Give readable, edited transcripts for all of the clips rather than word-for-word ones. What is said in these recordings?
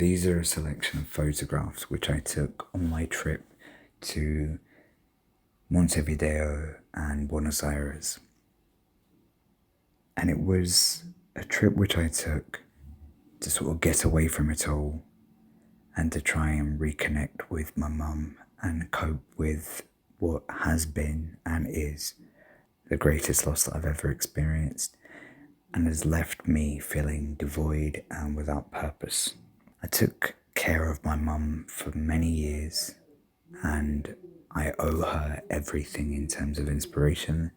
These are a selection of photographs which I took on my trip to Montevideo and Buenos Aires. And it was a trip which I took to sort of get away from it all and to try and reconnect with my mum and cope with what has been and is the greatest loss that I've ever experienced and has left me feeling devoid and without purpose. I took care of my mum for many years and I owe her everything in terms of inspiration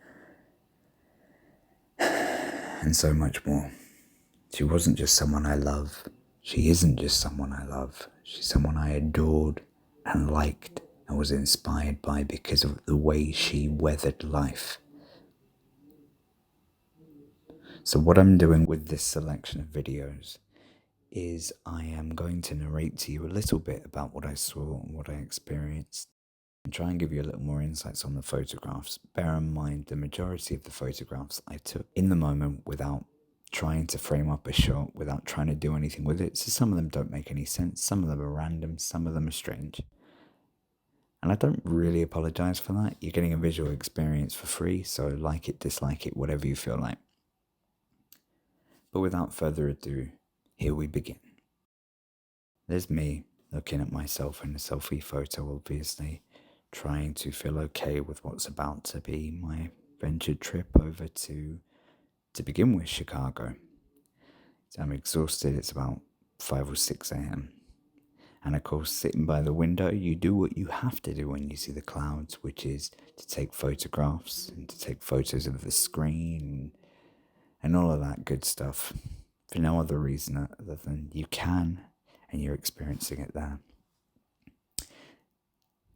and so much more. She wasn't just someone I love. She isn't just someone I love. She's someone I adored and liked and was inspired by because of the way she weathered life. So what I'm doing with this selection of videos is I am going to narrate to you a little bit about what I saw and what I experienced and try and give you a little more insights on the photographs. Bear in mind the majority of the photographs I took in the moment without trying to frame up a shot, without trying to do anything with it. So some of them don't make any sense, some of them are random, some of them are strange. And I don't really apologize for that. You're getting a visual experience for free, so like it, dislike it, whatever you feel like. But without further ado, here we begin. There's me looking at myself in a selfie photo, obviously, trying to feel okay with what's about to be my ventured trip over to begin with, Chicago. I'm exhausted, it's about 5 or 6 a.m. And of course, sitting by the window, you do what you have to do when you see the clouds, which is to take photographs and to take photos of the screen and all of that good stuff for no other reason other than you can and you're experiencing it there.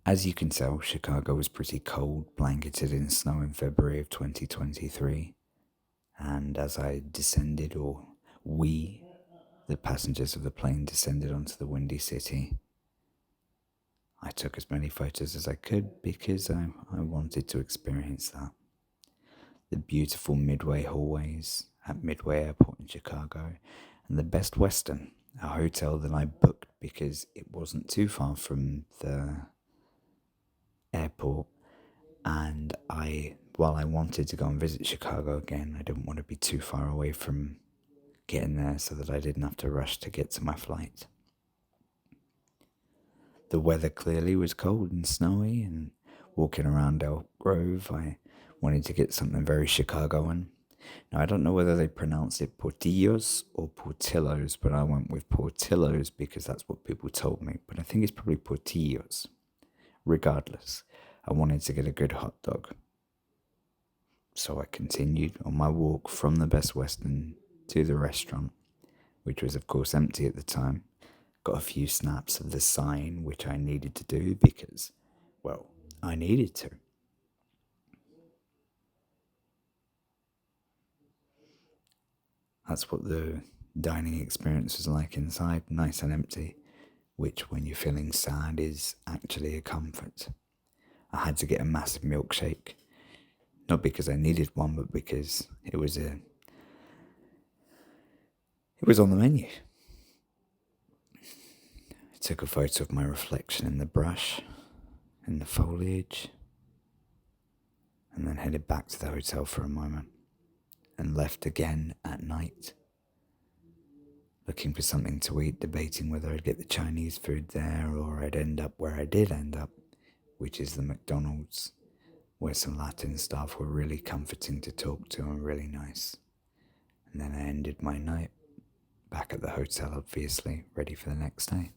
As you can tell, Chicago was pretty cold, blanketed in snow in February of 2023. And as I descended, or we, the passengers of the plane, descended onto the windy city, I took as many photos as I could because I wanted to experience that. The beautiful Midway hallways at Midway Airport in Chicago, and the Best Western, a hotel that I booked because it wasn't too far from the airport, and while I wanted to go and visit Chicago again, I didn't want to be too far away from getting there so that I didn't have to rush to get to my flight. The weather clearly was cold and snowy, and walking around Elk Grove, I wanted to get something very Chicagoan. Now, I don't know whether they pronounce it Portillos or Portillos, but I went with Portillos because that's what people told me, but I think it's probably Portillos. Regardless, I wanted to get a good hot dog. So I continued on my walk from the Best Western to the restaurant, which was of course empty at the time. Got a few snaps of the sign, which I needed to do because, well, I needed to. That's what the dining experience was like inside, nice and empty, which when you're feeling sad is actually a comfort. I had to get a massive milkshake, not because I needed one, but because it was on the menu. I took a photo of my reflection in the brush, in the foliage, and then headed back to the hotel for a moment, and left again at night, looking for something to eat, debating whether I'd get the Chinese food there or I'd end up where I did end up, which is the McDonald's, where some Latin staff were really comforting to talk to and really nice. And then I ended my night back at the hotel, obviously, ready for the next day.